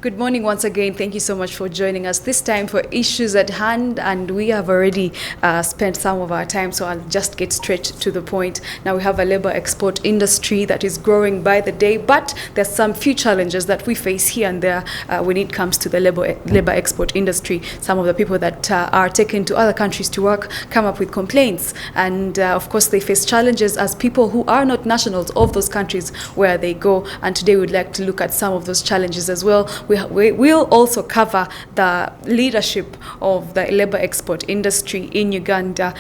Good morning once again. Thank you so much for joining us this time for Issues at Hand, and we have already spent some of our time, so I'll just get straight to the point. Now, we have a labor export industry that is growing by the day, but there's some few challenges that we face here and there when it comes to the labor export industry. Some of the people that are taken to other countries to work come up with complaints, and of course they face challenges as people who are not nationals of those countries where they go, and today we'd like to look at some of those challenges as well. We will also cover the leadership of the labor export industry in Uganda.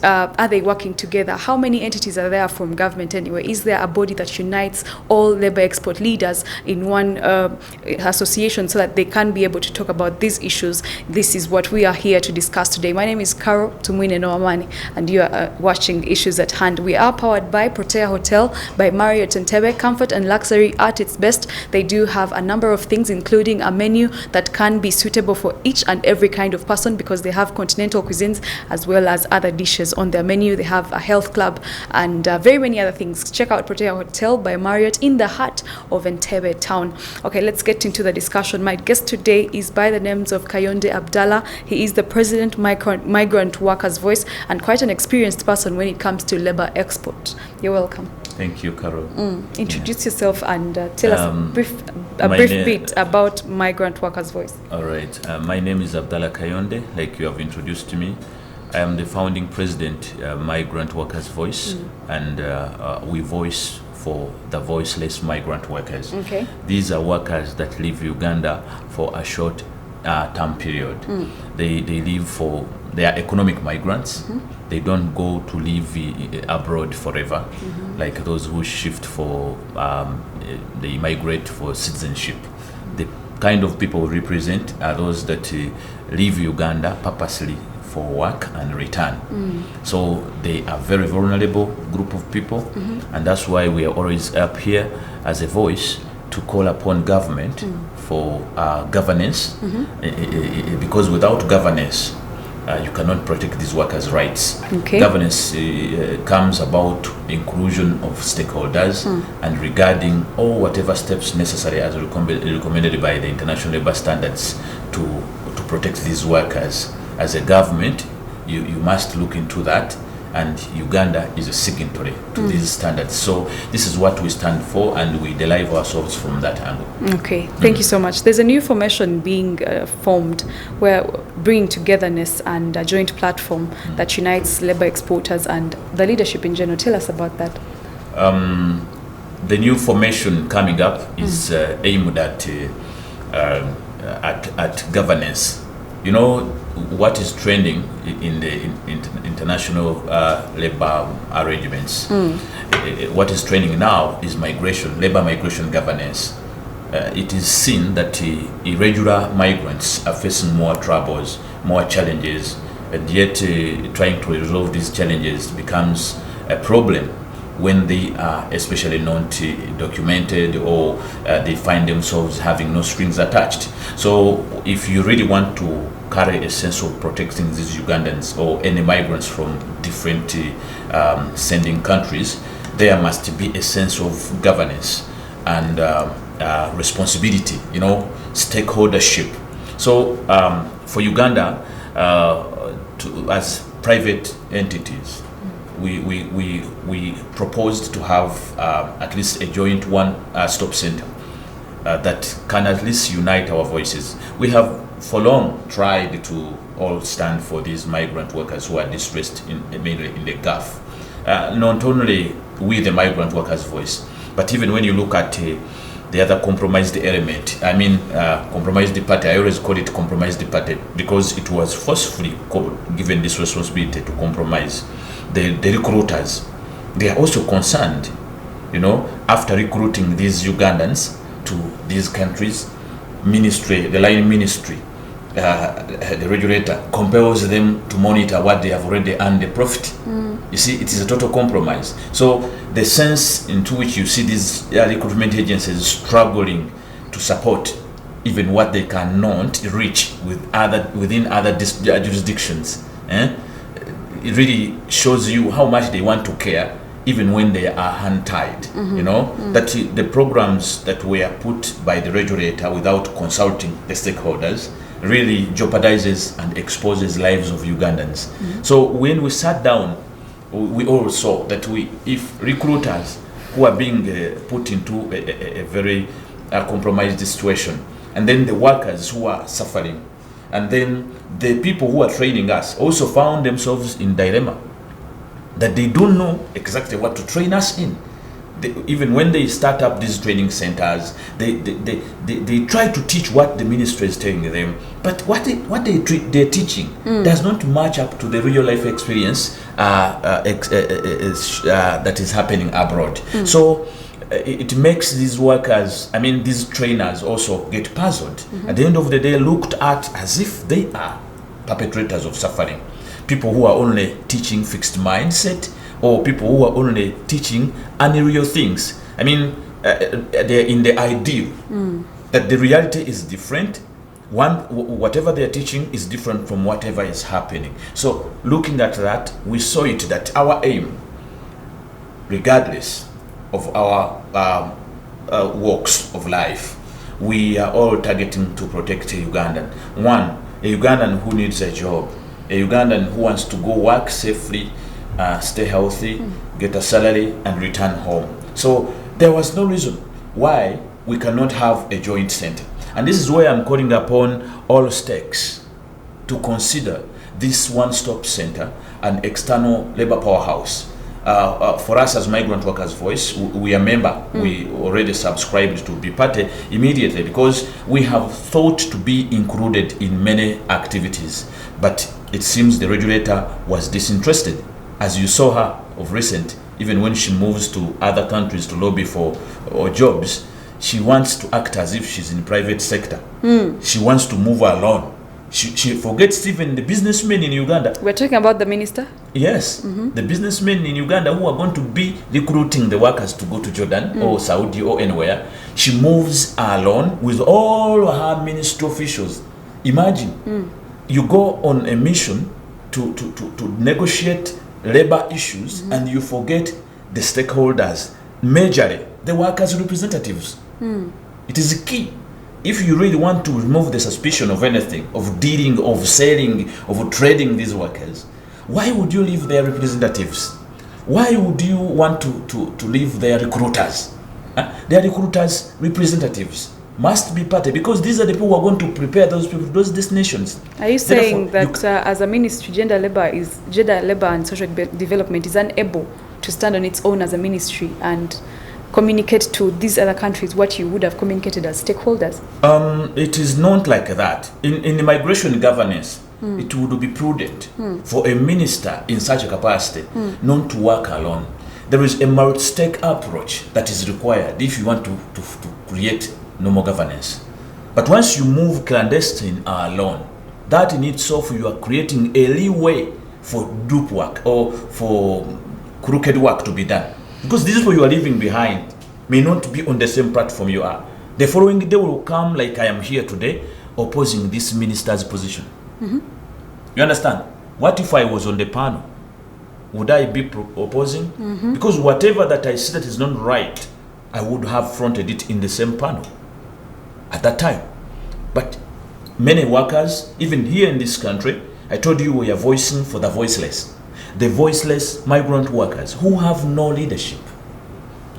Are they working together? How many entities are there from government anyway? Is there a body that unites all labor export leaders in one association so that they can be able to talk about these issues? This is what we are here to discuss today. My name is Carol Tumwine Nowamani, and you are watching Issues at Hand. We are powered by Protea Hotel, by Marriott Entebbe. Comfort and luxury at its best. They do have a number of things, including a menu that can be suitable for each and every kind of person, because they have continental cuisines as well as other dishes on their menu. They have a health club and very many other things. Check out Protea Hotel by Marriott in the heart of Entebbe town. Okay, let's get into the discussion. My guest today is by the names of Kayonde Abdallah. He is the President Migrant Workers Voice and quite an experienced person when it comes to labor export. You're welcome. Thank you, Carol. Introduce yourself and tell us a brief bit about Migrant Workers Voice. All right. My name is Abdallah Kayonde, like you have introduced to me. I am the founding president, Migrant Workers Voice, and we voice for the voiceless migrant workers. Okay. These are workers that leave Uganda for a short term period. They are economic migrants. They don't go to live abroad forever, like those who shift they migrate for citizenship. The kind of people we represent are those that leave Uganda purposely for work and return. So they are very vulnerable group of people, and that's why we are always up here as a voice to call upon government for governance, because without governance, you cannot protect these workers' rights. Okay. Governance comes about inclusion of stakeholders and regarding whatever steps necessary as recommended by the International Labour Standards to protect these workers. As a government, you must look into that, and Uganda is a signatory to these standards. So this is what we stand for, and we derive ourselves from that angle. Okay, thank you so much. There's a new formation being formed, where bringing togetherness and a joint platform that unites labor exporters and the leadership in general. Tell us about that. The new formation coming up is aimed at governance. You know what is trending in the international labor arrangements. What is trending now is labor migration governance. It is seen that irregular migrants are facing more troubles, more challenges, and yet trying to resolve these challenges becomes a problem when they are especially not documented, or they find themselves having no strings attached. So if you really want to carry a sense of protecting these Ugandans or any migrants from different sending countries, there must be a sense of governance and responsibility, stakeholdership. So for Uganda, as private entities, we proposed to have at least a joint one-stop center that can at least unite our voices. We have for long tried to all stand for these migrant workers who are distressed mainly in the Gulf. Not only we, the migrant workers' voice, but even when you look at the other compromised element, compromised party, I always call it compromised party because it was forcefully given this responsibility to compromise. The recruiters, they are also concerned, after recruiting these Ugandans to these countries, the line ministry, the regulator compels them to monitor what they have already earned the profit. You see, it is a total compromise. So the sense into which you see these recruitment agencies struggling to support even what they cannot reach within other jurisdictions, it really shows you how much they want to care even when they are hand-tied, that the programs that were put by the regulator without consulting the stakeholders really jeopardizes and exposes lives of Ugandans. So when we sat down, we all saw that if recruiters who are being put into a very compromised situation, and then the workers who are suffering, and then the people who are training us also found themselves in dilemma, that they don't know exactly what to train us in. Even when they start up these training centers, they try to teach what the ministry is telling them, but what they're teaching does not match up to the real life experience that is happening abroad. So it makes these workers, these trainers also get puzzled. At the end of the day, looked at as if they are perpetrators of suffering. People who are only teaching fixed mindset, or people who are only teaching unreal things. They're in the ideal that the reality is different. Whatever they're teaching is different from whatever is happening. So looking at that, we saw it that our aim, regardless of our walks of life, we are all targeting to protect a Ugandan. One, a Ugandan who needs a job, a Ugandan who wants to go work safely, stay healthy, get a salary, and return home. So there was no reason why we cannot have a joint center. And this is where I'm calling upon all stakes to consider this one-stop center an external labor powerhouse. For us as Migrant Workers Voice, we are a member. We already subscribed to be party immediately because we have thought to be included in many activities. But it seems the regulator was disinterested. As you saw her of recent, even when she moves to other countries to lobby for jobs, she wants to act as if she's in the private sector. She wants to move alone. She forgets even the businessmen in Uganda. We're talking about the minister? Yes, the businessmen in Uganda who are going to be recruiting the workers to go to Jordan or Saudi or anywhere. She moves alone with all her ministry officials. Imagine, you go on a mission to negotiate labor issues and you forget the stakeholders, majorly the workers' representatives. It is key. If you really want to remove the suspicion of anything, of dealing, of selling, of trading these workers, why would you leave their representatives? Why would you want to leave their recruiters? Their recruiters' representatives must be party, because these are the people who are going to prepare those people, those destinations. Are you saying that as a ministry, gender labor and social development is unable to stand on its own as a ministry and communicate to these other countries what you would have communicated as stakeholders? It is not like that. In immigration governance, it would be prudent for a minister in such a capacity not to work alone. There is a multi-stake approach that is required if you want to create normal governance. But once you move clandestine alone, that in itself you are creating a leeway for dupe work or for crooked work to be done. Because this is what you are leaving behind may not be on the same platform you are. The following day will come like I am here today opposing this minister's position. You understand? What if I was on the panel? Would I be opposing? Because whatever that I see that is not right, I would have fronted it in the same panel at that time. But many workers, even here in this country, I told you we are voicing for the voiceless. The voiceless migrant workers who have no leadership.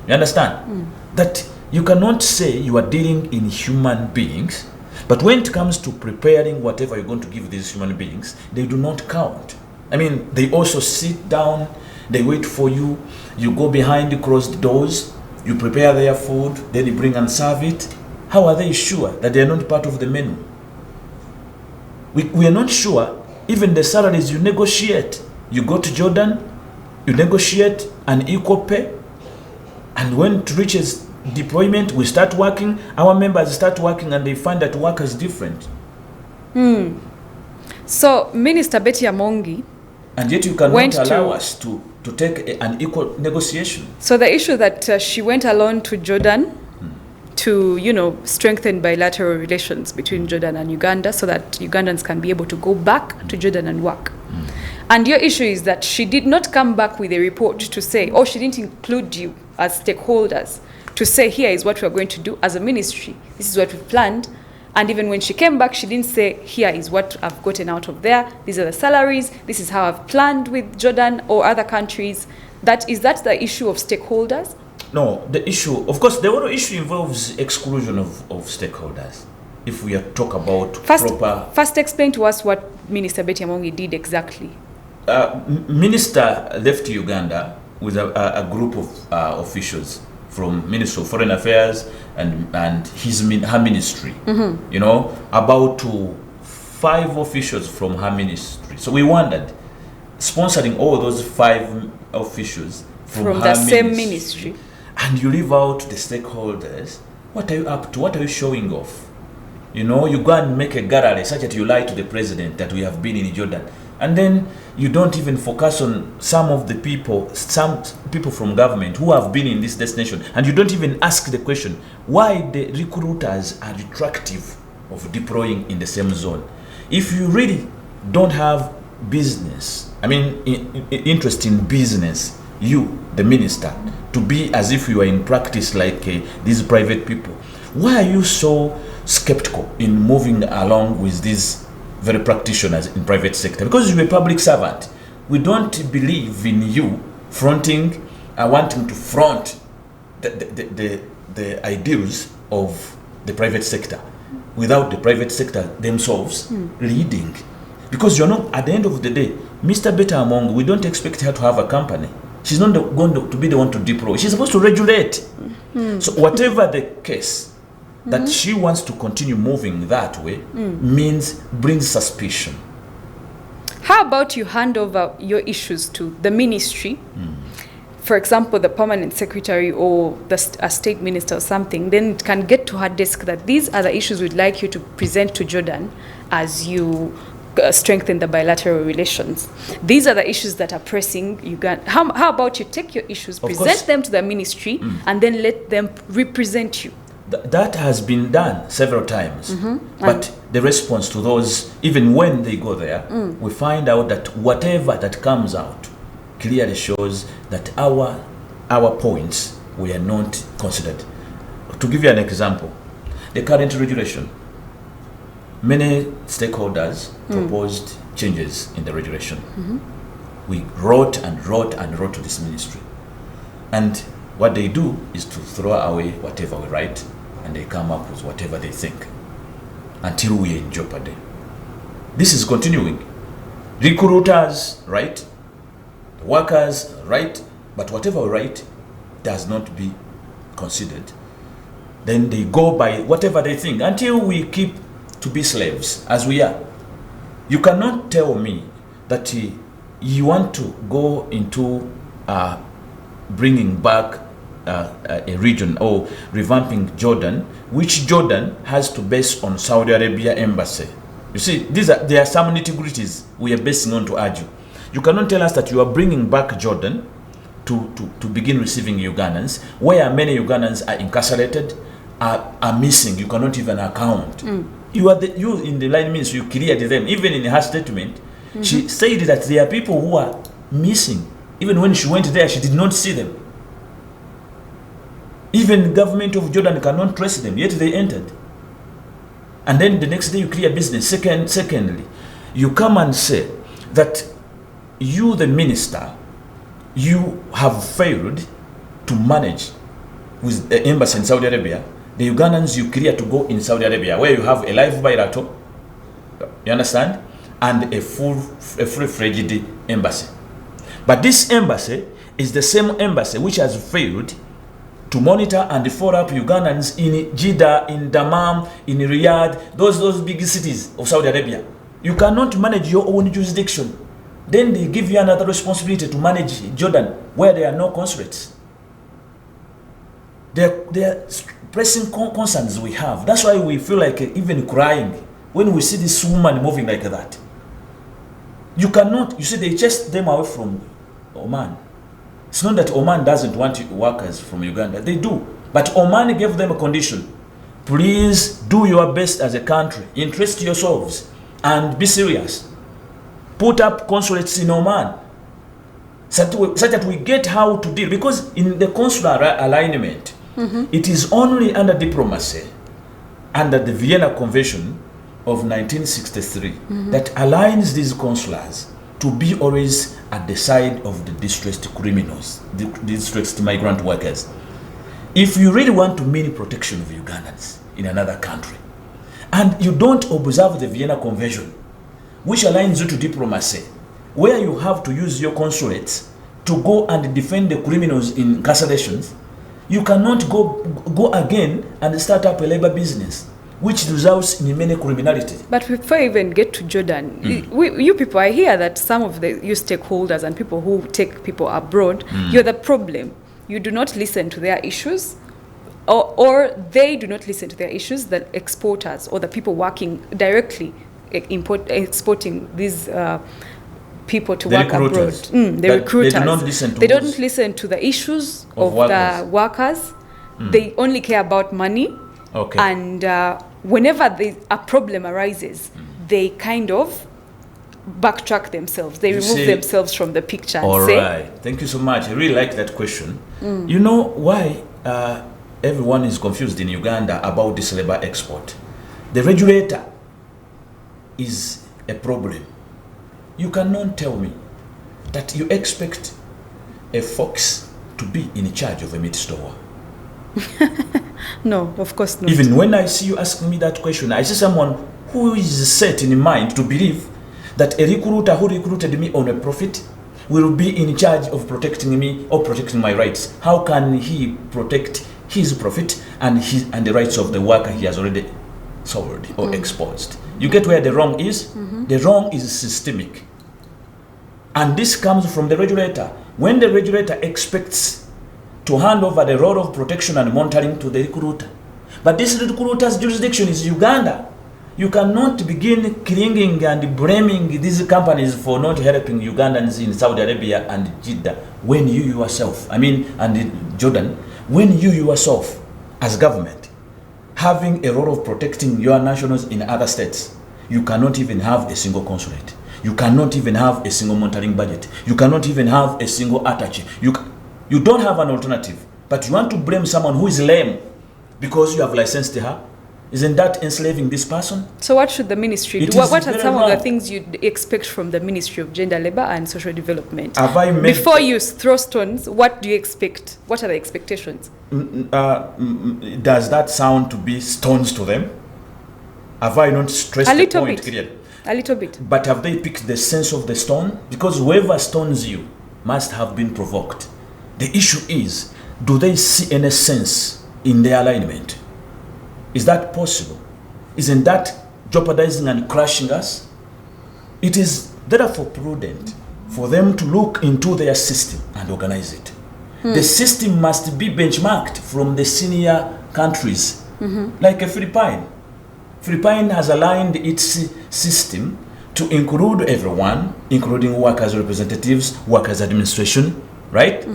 You understand? That you cannot say you are dealing in human beings, but when it comes to preparing whatever you're going to give these human beings, they do not count. They also sit down, they wait for you, you go behind the closed doors, you prepare their food, then you bring and serve it. How are they sure that they are not part of the menu? We are not sure even the salaries you negotiate. You go to Jordan, you negotiate an equal pay, and when it reaches deployment, we start working, our members start working, and they find that work is different. So, Minister Betty Amongi, and yet you cannot allow us to take an equal negotiation. So the issue that she went alone to Jordan to to, you know, strengthen bilateral relations between Jordan and Uganda so that Ugandans can be able to go back to Jordan and work. And your issue is that she did not come back with a report to say, or she didn't include you as stakeholders to say, here is what we're going to do as a ministry. This is what we planned. And even when she came back, she didn't say, here is what I've gotten out of there. These are the salaries. This is how I've planned with Jordan or other countries. Is that the issue of stakeholders? No, the issue, of course, the other issue involves exclusion of stakeholders. If we are talk about First explain to us what Minister Betty Amongi did exactly. Minister left Uganda with a group of officials from Ministry of Foreign Affairs and her ministry. You know, about 5 officials from her ministry. So we wondered, sponsoring all those 5 officials from the same ministry, and you leave out the stakeholders. What are you up to? What are you showing off? You know, you go and make a gallery such that you lie to the president that we have been in Jordan, and then you don't even focus on some people from government who have been in this destination, and you don't even ask the question why the recruiters are retractive of deploying in the same zone. If you really don't have business, I mean interest in business, you, the minister, to be as if you are in practice like these private people, why are you so skeptical in moving along with these very practitioners in private sector? Because you're a public servant. We don't believe in you wanting to front the ideals of the private sector without the private sector themselves leading. Because you're not, at the end of the day, Mr. Beta Among, we don't expect her to have a company. She's not going to be the one to deploy. She's supposed to regulate. So whatever the case, that she wants to continue moving that way brings suspicion. How about you hand over your issues to the ministry? For example, the permanent secretary or a state minister or something, then it can get to her desk that these are the issues we'd like you to present to Jordan as you strengthen the bilateral relations. These are the issues that are pressing Uganda. How about you take your issues, present them to the ministry, and then let them represent you? That has been done several times. But the response to those, even when they go there, we find out that whatever that comes out clearly shows that our points were not considered. To give you an example, the current regulation, many stakeholders proposed changes in the regulation. We wrote to this ministry. And what they do is to throw away whatever we write, and they come up with whatever they think until we are in jeopardy. This is continuing. Recruiters write, the workers write, but whatever we write does not be considered. Then they go by whatever they think until we keep to be slaves as we are. You cannot tell me that you want to go into bringing back a region or revamping Jordan, which Jordan has to base on Saudi Arabia embassy. You see, there are some nitty-gritties we are basing on to argue. You cannot tell us that you are bringing back Jordan to begin receiving Ugandans, where many Ugandans are incarcerated, are missing. You cannot even account. You in the line means you cleared them. Even in her statement, she said that there are people who are missing. Even when she went there, she did not see them. Even the government of Jordan cannot trace them, yet they entered. And then the next day you clear business. Secondly, you come and say that you, the minister, you have failed to manage with the embassy in Saudi Arabia. The Ugandans you clear to go in Saudi Arabia, where you have a live bilateral, you understand, and a full-fledged embassy. But this embassy is the same embassy which has failed to monitor and follow up Ugandans in Jeddah, in Dammam, in Riyadh, those big cities of Saudi Arabia. You cannot manage your own jurisdiction. Then they give you another responsibility to manage Jordan, where there are no consulates. There are pressing concerns we have. That's why we feel like even crying when we see this woman moving like that. You cannot, you see, they chased them away from Oman. It's not that Oman doesn't want workers from Uganda. They do. But Oman gave them a condition please do your best as a country, interest yourselves, and be serious. Put up consulates in Oman, such that we get how to deal. Because in the consular alignment, it is only under diplomacy, under the Vienna Convention of 1963, that aligns these consulars to be always at the side of the distressed criminals, the distressed migrant workers. If you really want to mean protection of Ugandans in another country, and you don't observe the Vienna Convention, which aligns you to diplomacy, where you have to use your consulates to go and defend the criminals in carcerations, you cannot go again and start up a labor business, which results in many criminality. But before I even get to Jordan, you people, I hear that some of you stakeholders and people who take people abroad, you're the problem. You do not listen to their issues, or they do not listen to their issues, the exporters or the people working directly exporting these people to work abroad. The recruiters. They do not listen to They don't listen to the issues of the workers. They only care about money. Okay. And whenever a problem arises, they kind of backtrack themselves. They remove themselves from the picture. All right. Thank you so much. I really like that question. You know why everyone is confused in Uganda about this labor export? The regulator is a problem. You cannot tell me that you expect a fox to be in charge of a meat store. No, of course not. Even when I see you asking me that question, I see someone who is set in mind to believe that a recruiter who recruited me on a profit will be in charge of protecting me or protecting my rights. How can he protect his profit and the rights of the worker he has already sold or exposed? You get where the wrong is? The wrong is systemic. And this comes from the regulator. When the regulator expects to hand over the role of protection and monitoring to the recruiter, but this recruiter's jurisdiction is Uganda, you cannot begin clinging and blaming these companies for not helping Ugandans in Saudi Arabia and Jeddah when you yourself, and Jordan, when you yourself as government having a role of protecting your nationals in other states. You cannot even have a single consulate. You cannot even have a single monitoring budget. You cannot even have a single attaché. You don't have an alternative, but you want to blame someone who is lame because you have licensed her. Isn't that enslaving this person? So what should the ministry do? What are some of the things you'd expect from the Ministry of Gender, Labour and Social Development? Before you throw stones, what do you expect? What are the expectations? Does that sound to be stones to them? Have I not stressed the point clearly? A little bit. But have they picked the sense of the stone? Because whoever stones you must have been provoked. The issue is, do they see any sense in their alignment? Is that possible? Isn't that jeopardizing and crushing us? It is therefore prudent for them to look into their system and organize it. The system must be benchmarked from the senior countries, like a Philippines. Philippines has aligned its system to include everyone, including workers' representatives, workers' administration, right?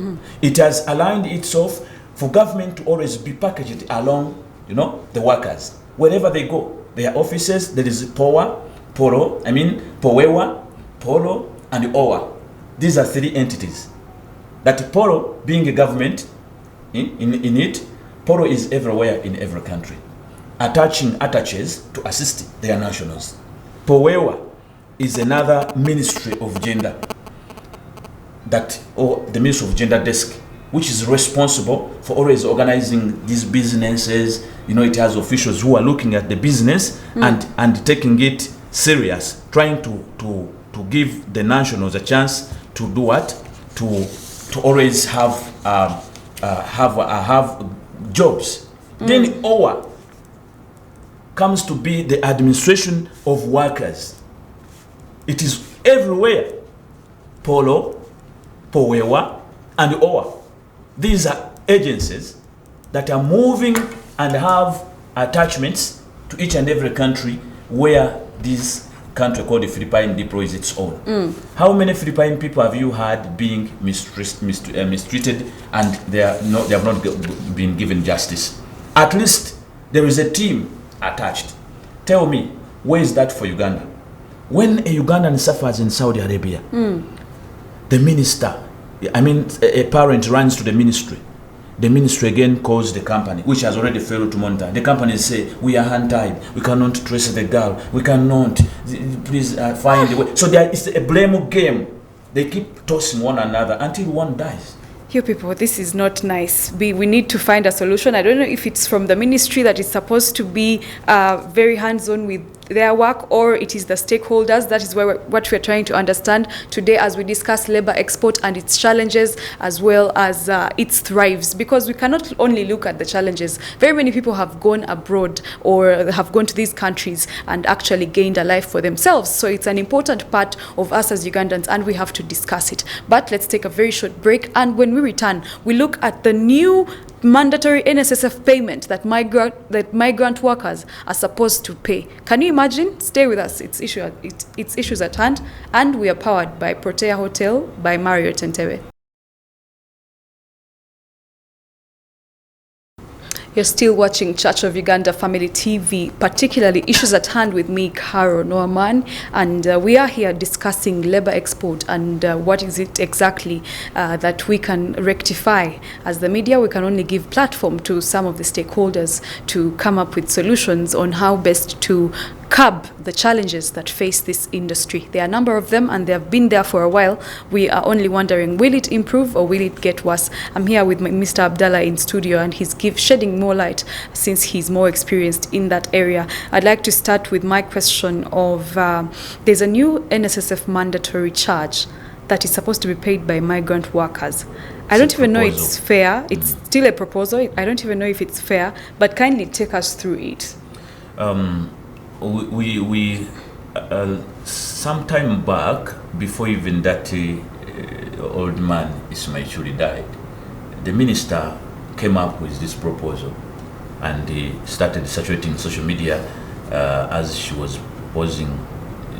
It has aligned itself for government to always be packaged along, the workers. Wherever they go, their offices, there is Powewa, Polo, and OWA. These are three entities. That Polo being a government in it, Polo is everywhere in every country, attaching attaches to assist their nationals. Powewa is another ministry of gender, or the Ministry of Gender Desk, which is responsible for always organizing these businesses. It has officials who are looking at the business and taking it serious, trying to give the nationals a chance to do what? To always have jobs. Then OWA comes to be the administration of workers. It is everywhere. Polo, Powewa, and OWA. These are agencies that are moving and have attachments to each and every country where this country called the Philippines deploys its own. How many Philippine people have you had being mistreated and they have not been given justice? At least There is a team attached. Tell me, where is that for Uganda? When a Ugandan suffers in Saudi Arabia, the minister, a parent runs to the ministry. The ministry again calls the company, which has already failed to monitor. The companies say, we are hand-tied. We cannot trace the girl. We cannot. Please find the way. So it's a blame game. They keep tossing one another until one dies. You people, this is not nice. We need to find a solution. I don't know if it's from the ministry that is supposed to be very hands-on with their work, or it is the stakeholders. That is what we're trying to understand today as we discuss labor export and its challenges, as well as its thrives, because we cannot only look at the challenges. Very many people have gone abroad or have gone to these countries and actually gained a life for themselves. So it's an important part of us as Ugandans, and we have to discuss it. But let's take a very short break, and when we return, we look at the new mandatory NSSF payment that migrant workers are supposed to pay. Can you imagine? Stay with us. It's issues at hand, and we are powered by Protea Hotel by Marriott Entebbe. You're still watching Church of Uganda Family TV, particularly Issues at Hand with me, Caro Nowamani, and we are here discussing labor export and what is it exactly that we can rectify. As the media, we can only give platform to some of the stakeholders to come up with solutions on how best to curb the challenges that face this industry. There are a number of them, and they have been there for a while. We are only wondering, will it improve or will it get worse? I'm here with Mr. Abdallah in studio, and he's shedding more light since he's more experienced in that area. I'd like to start with my question of, there's a new NSSF mandatory charge that is supposed to be paid by migrant workers. I don't even know it's fair. It's still a proposal. I don't even know if it's fair, but kindly take us through it. We some time back, before even that old man Ismail Churi died, the minister came up with this proposal, and he started saturating social media as she was proposing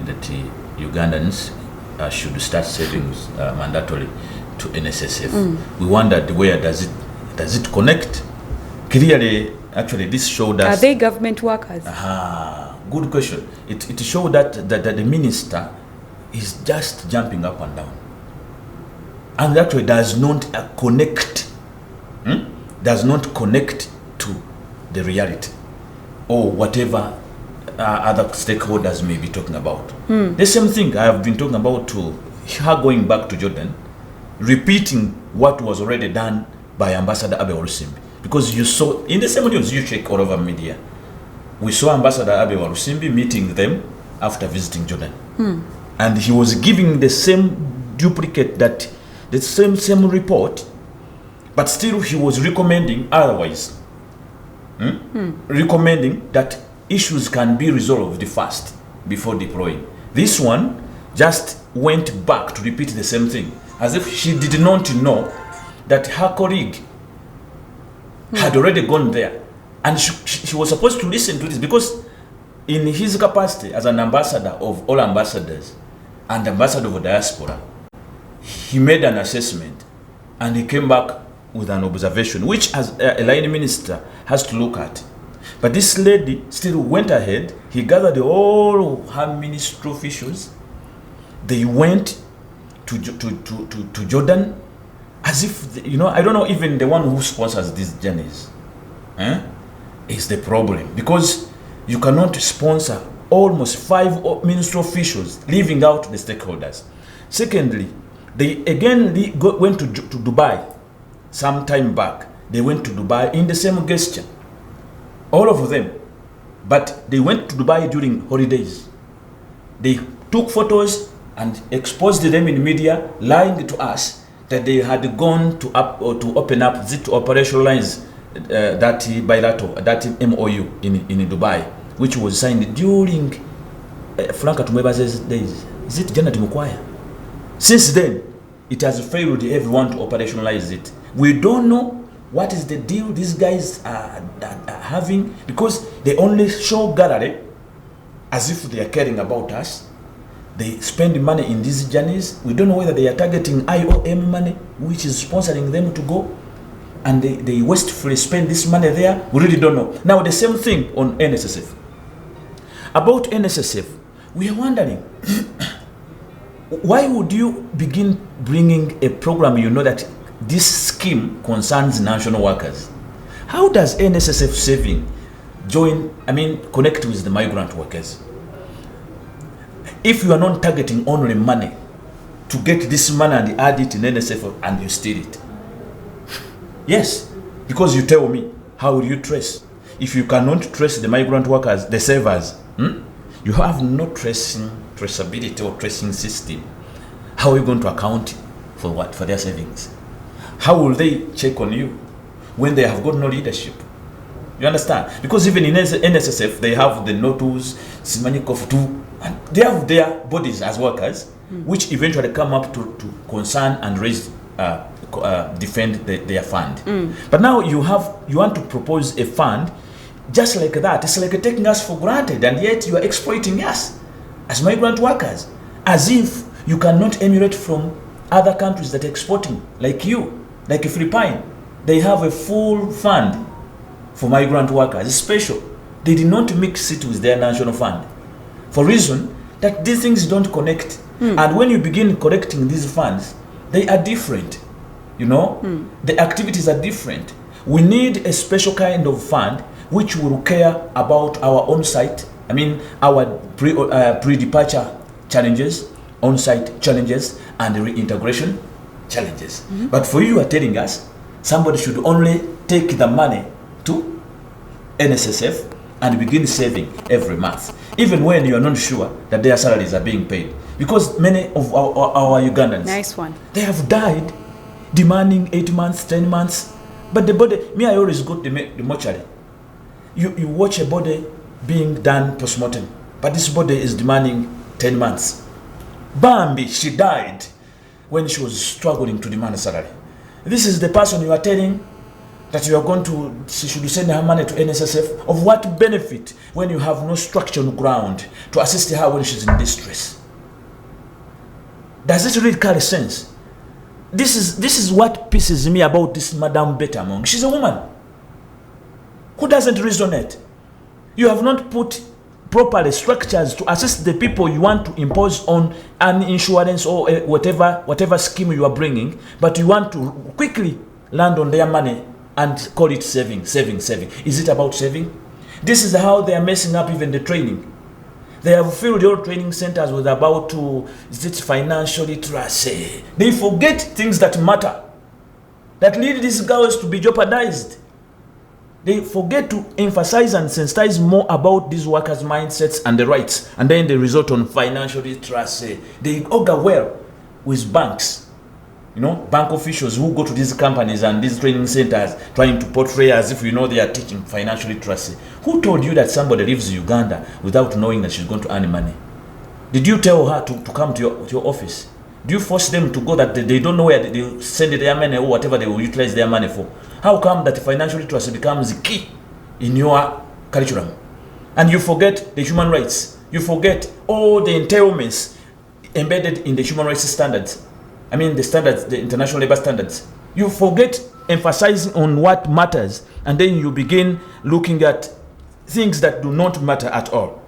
that Ugandans should start savings mandatorily to NSSF. We wondered, where does it connect? Clearly, actually, this showed us. Are they government workers? Good question. It showed that the minister is just jumping up and down, and actually does not connect. Does not connect to the reality or whatever other stakeholders may be talking about. The same thing I have been talking about to her going back to Jordan, repeating what was already done by Ambassador Abe Warusimbi. Because you saw, in the same news you check all over media, we saw Ambassador Abe Warusimbi meeting them after visiting Jordan. And he was giving the same duplicate, the same report, but still he was recommending otherwise. Recommending that issues can be resolved fast before deploying. This one just went back to repeat the same thing, as if she did not know that her colleague had already gone there, and she was supposed to listen to this, because in his capacity as an ambassador of all ambassadors and ambassador of diaspora, he made an assessment and he came back with an observation, which as a line minister has to look at. But this lady still went ahead. He gathered all her ministry officials. They went to Jordan, as if, I don't know, even the one who sponsors these journeys is the problem, because you cannot sponsor almost 5 ministry officials, leaving out the stakeholders. Secondly, they again went to Dubai some time back. They went to Dubai in the same gesture, all of them, but they went to Dubai during holidays. They took photos and exposed them in media, lying to us that they had gone to open up, to operationalize that bilateral, that MOU in Dubai, which was signed during Franka Tumwebaze's days. Is it Janet Mukwaya? Since then, it has failed everyone to operationalize it. We don't know what is the deal these guys are having, because they only show gallery as if they are caring about us. They spend money in these journeys. We don't know whether they are targeting IOM money, which is sponsoring them to go. and they wastefully spend this money there. We really don't know. Now the same thing on NSSF. About NSSF, we are wondering, why would you begin bringing a program you know that this scheme concerns national workers? How does NSSF saving connect with the migrant workers? If you are not targeting only money to get this money and add it in NSSF and you steal it. Yes, because you tell me, how will you trace? If you cannot trace the migrant workers, the savers, you have no traceability or tracing system. How are you going to account for what? For their savings? How will they check on you when they have got no leadership? You understand? Because even in NSSF, they have the NOTUs, Simanikov too, and they have their bodies as workers, which eventually come up to concern and raise, defend their fund. But now you want to propose a fund just like that. It's like taking us for granted, and yet you are exploiting us as migrant workers, as if you cannot emulate from other countries that are exporting, like Philippines. They have a full fund for migrant workers. It's special. They did not mix it with their national fund, for reason that these things don't connect. And when you begin collecting these funds, they are different. The activities are different. We need a special kind of fund which will care about our on-site, our pre-departure challenges, on-site challenges, and reintegration challenges. But for you are telling us somebody should only take the money to NSSF and begin saving every month, even when you are not sure that their salaries are being paid. Because many of our Ugandans, nice one, they have died demanding 8 months, 10 months. But the body, I always go to the mortuary. You watch a body being done post-mortem, but this body is demanding 10 months. Bambi, she died when she was struggling to demand a salary. This is the person you are telling that you are going to, she should send her money to NSSF. Of what benefit when you have no structure on the ground to assist her when she's in distress? Does it really carry sense? This is what pisses me about this Madame Betamong. She's a woman who doesn't resonate. You have not put properly structures to assist the people you want to impose on an insurance or whatever scheme you are bringing, but you want to quickly land on their money and call it saving. Is it about saving? This is how they are messing up even the training. They have filled your training centers with about financial literacy. They forget things that matter, that lead these girls to be jeopardized. They forget to emphasize and sensitize more about these workers' mindsets and the rights, and then they resort on financial literacy. They augur well with banks, bank officials who go to these companies and these training centers trying to portray as if they are teaching financial literacy. Who told you that somebody lives in Uganda without knowing that she's going to earn money? Did you tell her to come to your office? Do you force them to go that they don't know where they send their money or whatever they will utilize their money for? How come that financial literacy becomes key in your curriculum? And you forget the human rights. You forget all the entailments embedded in the human rights standards. The standards, the international labor standards. You forget emphasizing on what matters, and then you begin looking at things that do not matter at all.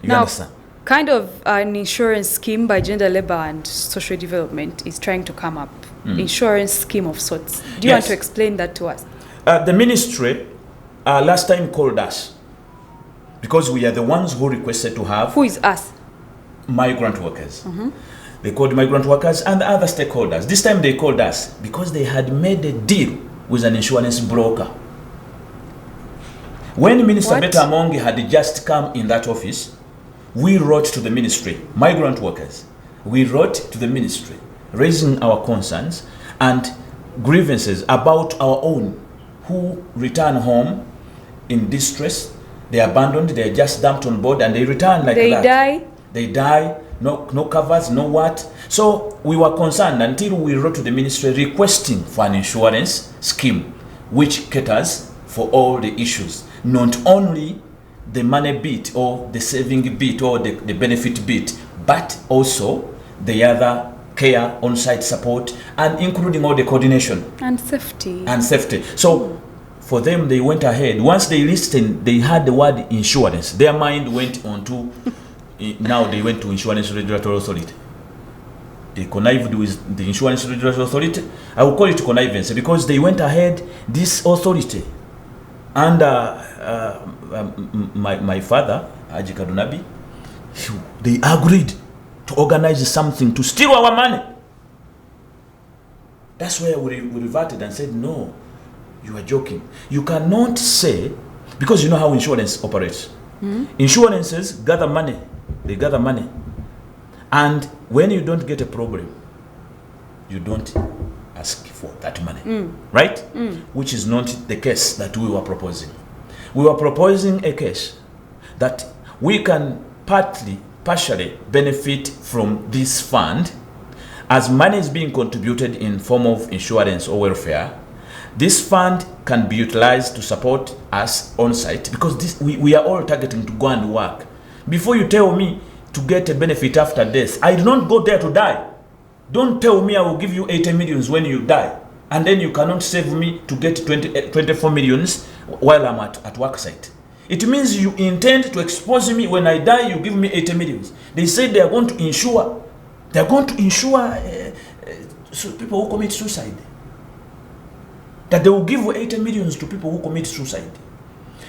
You understand? Kind of an insurance scheme by Gender, Labor and Social Development is trying to come up. Insurance scheme of sorts. Do you want to explain that to us? The ministry last time called us because we are the ones who requested to have... Who is us? Migrant workers. They called migrant workers and the other stakeholders. This time they called us because they had made a deal with an insurance broker. When Minister Betta Amongi had just come in that office, we wrote to the ministry, migrant workers. We wrote to the ministry, raising our concerns and grievances about our own who return home in distress. They are abandoned, they are just dumped on board and they return like that. They die, no covers, no what. So we were concerned until we wrote to the ministry requesting for an insurance scheme which caters for all the issues, not only the money bit or the saving bit or the benefit bit, but also the other care, on-site support, and including all the coordination. And safety. So for them, they went ahead. Once they listened, they had the word insurance. Their mind went on to, now they went to Insurance Regulatory Authority. They connived with the Insurance Regulatory Authority. I will call it connivance because they went ahead, this authority, and my father, Haji Kadunabi, they agreed to organize something to steal our money. That's where we reverted and said, no, you are joking. You cannot say, because you know how insurance operates. Insurances gather money. They gather money. And when you don't get a problem, you don't ask for that money. Right? Which is not the case that we were proposing. We were proposing a case that we can partially benefit from this fund as money is being contributed in form of insurance or welfare. This fund can be utilized to support us on site because we are all targeting to go and work. Before you tell me to get a benefit after death, I do not go there to die. Don't tell me I will give you 80 millions when you die and then you cannot save me to get 24 millions while I'm at work site. It means you intend to expose me. When I die, you give me 80 millions. They say they are going to insure. They are going to insure people who commit suicide. That they will give 80 millions to people who commit suicide.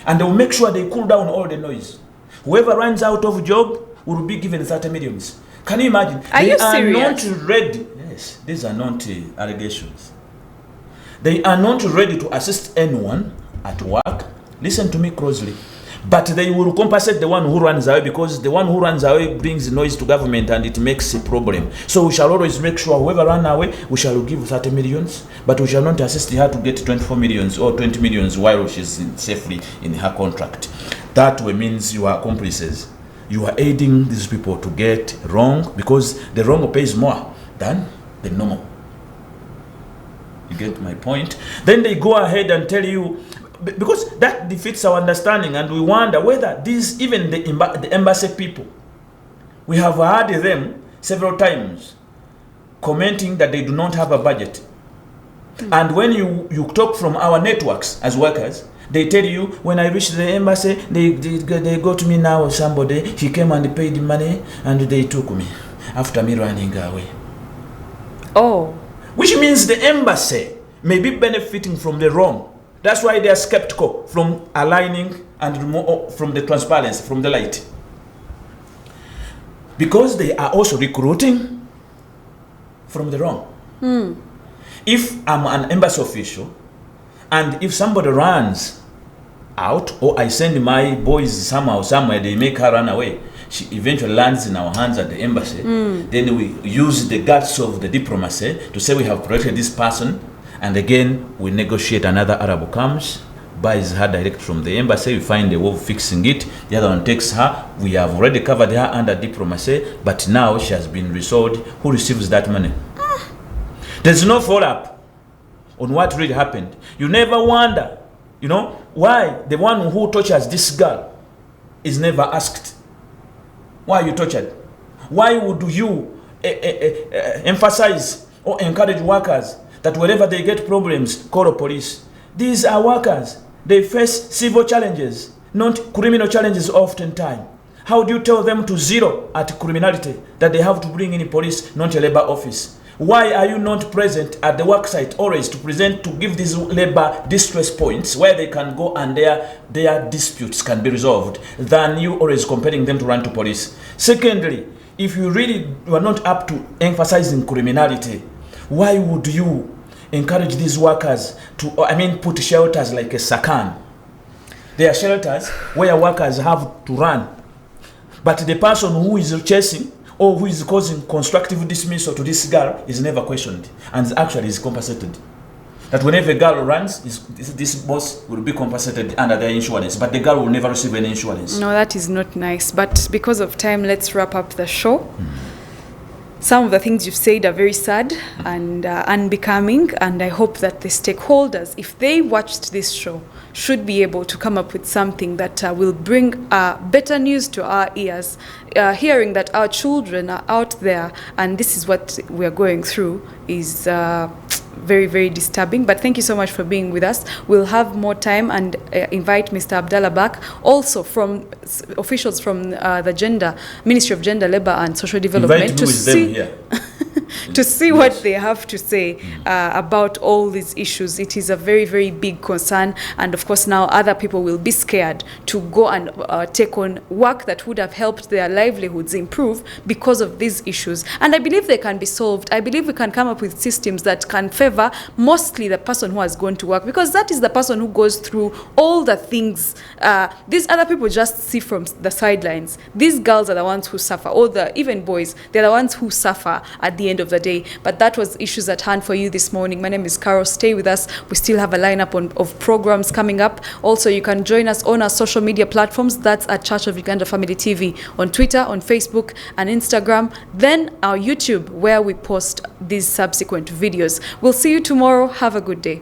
And they will make sure they cool down all the noise. Whoever runs out of job will be given 30 millions. Can you imagine? Are you serious? Not ready. Yes, these are not allegations. They are not ready to assist anyone at work. Listen to me closely. But they will compensate the one who runs away because the one who runs away brings noise to government and it makes a problem. So we shall always make sure whoever runs away, we shall give 30 millions, but we shall not assist her to get 24 millions or 20 millions while she's safely in her contract. That way means you are accomplices. You are aiding these people to get wrong because the wrong pays more than the normal. You get my point? Then they go ahead and tell you, because that defeats our understanding, and we wonder whether these, even the embassy people, we have heard them several times commenting that they do not have a budget. And when you talk from our networks as workers, they tell you, when I reach the embassy, they go to me now, somebody, he came and paid money and they took me after me running away. Oh. Which means the embassy may be benefiting from the wrong. That's why they are skeptical from aligning and from the transparency, from the light. Because they are also recruiting from the wrong. If I'm an embassy official, and if somebody runs out, or I send my boys somewhere, they make her run away, she eventually lands in our hands at the embassy. Then we use the guts of the diplomacy to say we have protected this person. And again, we negotiate. Another Arab comes, buys her direct from the embassy. We find a way of fixing it. The other one takes her. We have already covered her under diplomacy, but now she has been resold. Who receives that money? There's no follow-up on what really happened. You never wonder, why the one who tortures this girl is never asked. Why you tortured? Why would you emphasize or encourage workers that wherever they get problems, call the police? These are workers. They face civil challenges, not criminal challenges oftentimes. How do you tell them to zero at criminality that they have to bring in police, not a labor office? Why are you not present at the work site always to give these labor distress points where they can go and their disputes can be resolved, than you always compelling them to run to police? Secondly, if you really are not up to emphasizing criminality, why would you encourage these workers to, put shelters like a Sakan? There are shelters where workers have to run. But the person who is chasing or who is causing constructive dismissal to this girl is never questioned and actually is compensated. That whenever a girl runs, this boss will be compensated under their insurance, but the girl will never receive any insurance. No, that is not nice. But because of time, let's wrap up the show. Some of the things you've said are very sad and unbecoming, and I hope that the stakeholders, if they watched this show, should be able to come up with something that will bring better news to our ears, hearing that our children are out there and this is what we are going through is very, very disturbing. But thank you so much for being with us. We'll have more time and invite Mr. Abdallah back. Also from officials from the Ministry of Gender, Labour and Social Development to see to see what they have to say about all these issues. It is a very, very big concern, and of course now other people will be scared to go and take on work that would have helped their livelihoods improve because of these issues. And I believe they can be solved. I believe we can come up with systems that can favor mostly the person who has gone to work, because that is the person who goes through all the things these other people just see from the sidelines. These girls are the ones who suffer, or even boys, they're the ones who suffer at the end of the day. But that was Issues at Hand for you this morning. My name is Carol. Stay with us. We still have a lineup of programs coming up. Also, you can join us on our social media platforms. That's at Church of Uganda Family TV on Twitter, on Facebook and Instagram. Then our YouTube, where we post these subsequent videos. We'll see you tomorrow. Have a good day.